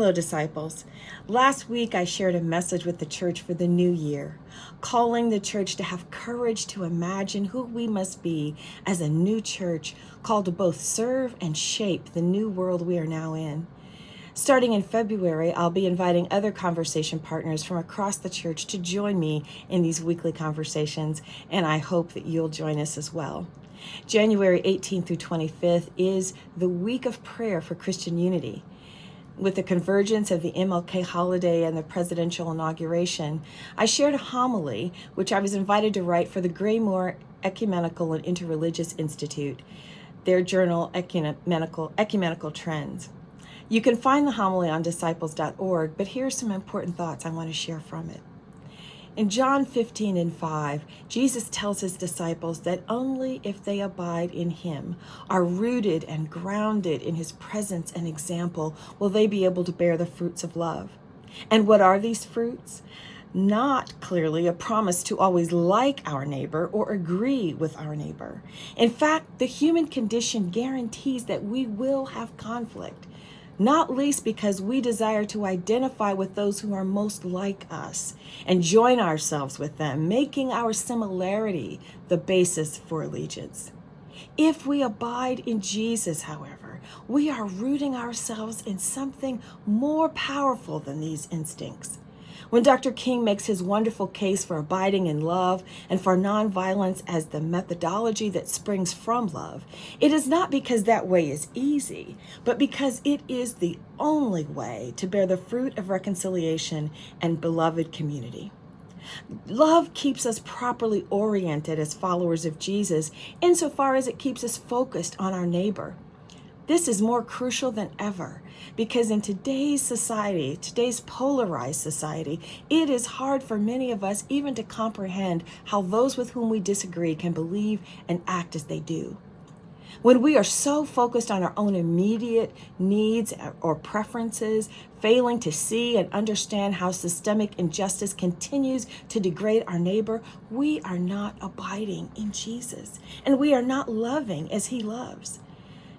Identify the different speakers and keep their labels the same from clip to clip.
Speaker 1: Hello, disciples. Last week, I shared a message with the church for the new year, calling the church to have courage to imagine who we must be as a new church called to both serve and shape the new world we are now in. Starting in February, I'll be inviting other conversation partners from across the church to join me in these weekly conversations, and I hope that you'll join us as well. January 18th through 25th is the week of prayer for Christian unity. With the convergence of the MLK holiday and the presidential inauguration, I shared a homily which I was invited to write for the Graymore Ecumenical and Interreligious Institute, their journal Ecumenical Trends. You can find the homily on disciples.org, but here's some important thoughts I want to share from it. In John 15:5, Jesus tells his disciples that only if they abide in him, are rooted and grounded in his presence and example, will they be able to bear the fruits of love. And what are these fruits? Not clearly a promise to always like our neighbor or agree with our neighbor. In fact, the human condition guarantees that we will have conflict, not least because we desire to identify with those who are most like us and join ourselves with them, making our similarity the basis for allegiance. If we abide in Jesus, however, we are rooting ourselves in something more powerful than these instincts. When Dr. King makes his wonderful case for abiding in love and for nonviolence as the methodology that springs from love, it is not because that way is easy, but because it is the only way to bear the fruit of reconciliation and beloved community. Love keeps us properly oriented as followers of Jesus insofar as it keeps us focused on our neighbor. This is more crucial than ever because in today's society, today's polarized society, it is hard for many of us even to comprehend how those with whom we disagree can believe and act as they do. When we are so focused on our own immediate needs or preferences, failing to see and understand how systemic injustice continues to degrade our neighbor, we are not abiding in Jesus, and we are not loving as he loves.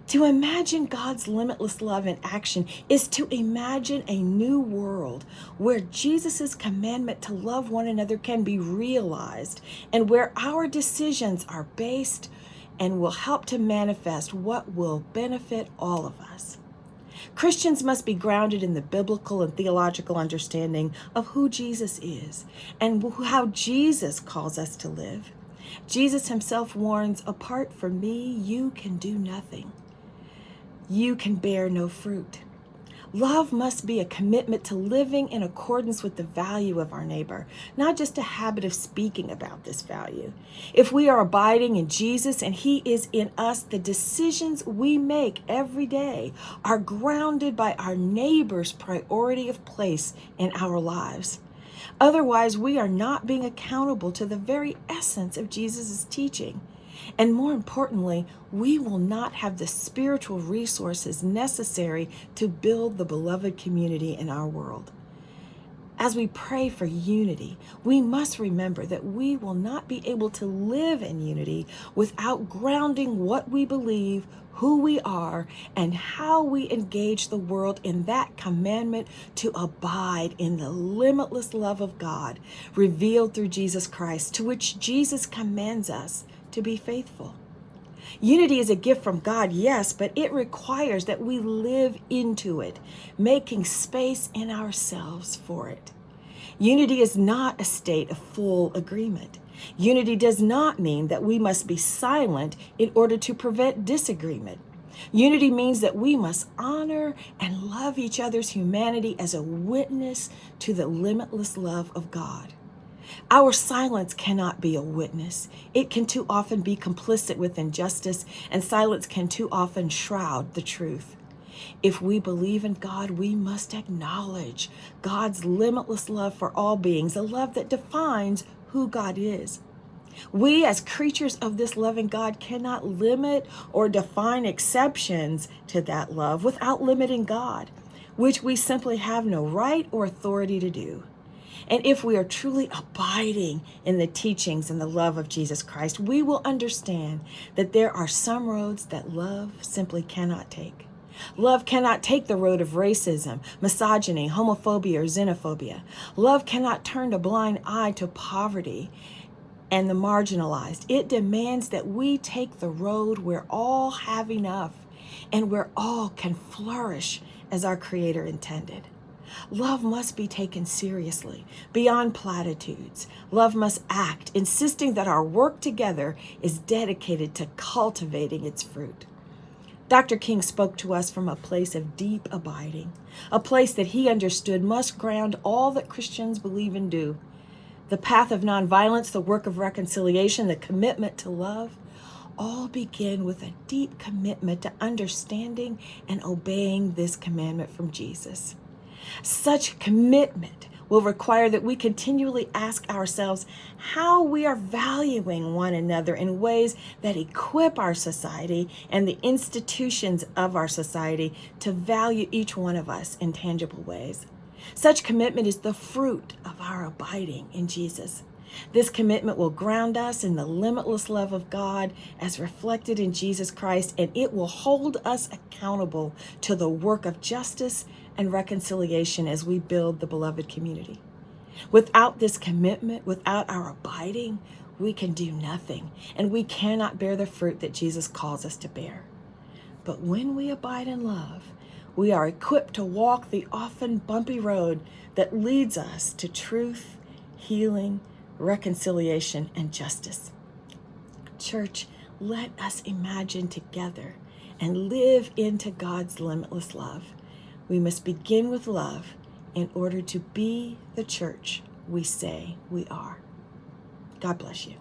Speaker 1: To imagine God's limitless love in action is to imagine a new world where Jesus' commandment to love one another can be realized and where our decisions are based and will help to manifest what will benefit all of us. Christians must be grounded in the biblical and theological understanding of who Jesus is and how Jesus calls us to live. Jesus himself warns, "Apart from me, you can do nothing. You can bear no fruit." Love must be a commitment to living in accordance with the value of our neighbor, not just a habit of speaking about this value. If we are abiding in Jesus and he is in us, the decisions we make every day are grounded by our neighbor's priority of place in our lives. Otherwise, we are not being accountable to the very essence of Jesus' teaching. And more importantly, we will not have the spiritual resources necessary to build the beloved community in our world. As we pray for unity, we must remember that we will not be able to live in unity without grounding what we believe, who we are, and how we engage the world in that commandment to abide in the limitless love of God revealed through Jesus Christ, to which Jesus commands us to be faithful. Unity is a gift from God, yes, but it requires that we live into it, making space in ourselves for it. Unity is not a state of full agreement. Unity does not mean that we must be silent in order to prevent disagreement. Unity means that we must honor and love each other's humanity as a witness to the limitless love of God. Our silence cannot be a witness. It can too often be complicit with injustice, and silence can too often shroud the truth. If we believe in God, we must acknowledge God's limitless love for all beings, a love that defines who God is. We, as creatures of this loving God, cannot limit or define exceptions to that love without limiting God, which we simply have no right or authority to do. And if we are truly abiding in the teachings and the love of Jesus Christ, we will understand that there are some roads that love simply cannot take. Love cannot take the road of racism, misogyny, homophobia, or xenophobia. Love cannot turn a blind eye to poverty and the marginalized. It demands that we take the road where all have enough and where all can flourish as our Creator intended. Love must be taken seriously, beyond platitudes. Love must act, insisting that our work together is dedicated to cultivating its fruit. Dr. King spoke to us from a place of deep abiding, a place that he understood must ground all that Christians believe and do. The path of nonviolence, the work of reconciliation, the commitment to love, all begin with a deep commitment to understanding and obeying this commandment from Jesus. Such commitment will require that we continually ask ourselves how we are valuing one another in ways that equip our society and the institutions of our society to value each one of us in tangible ways. Such commitment is the fruit of our abiding in Jesus. This commitment will ground us in the limitless love of God as reflected in Jesus Christ, and it will hold us accountable to the work of justice and reconciliation as we build the beloved community. Without this commitment, without our abiding, we can do nothing, and we cannot bear the fruit that Jesus calls us to bear. But when we abide in love, we are equipped to walk the often bumpy road that leads us to truth, healing, reconciliation, and justice. Church, let us imagine together and live into God's limitless love. We must begin with love in order to be the church we say we are. God bless you.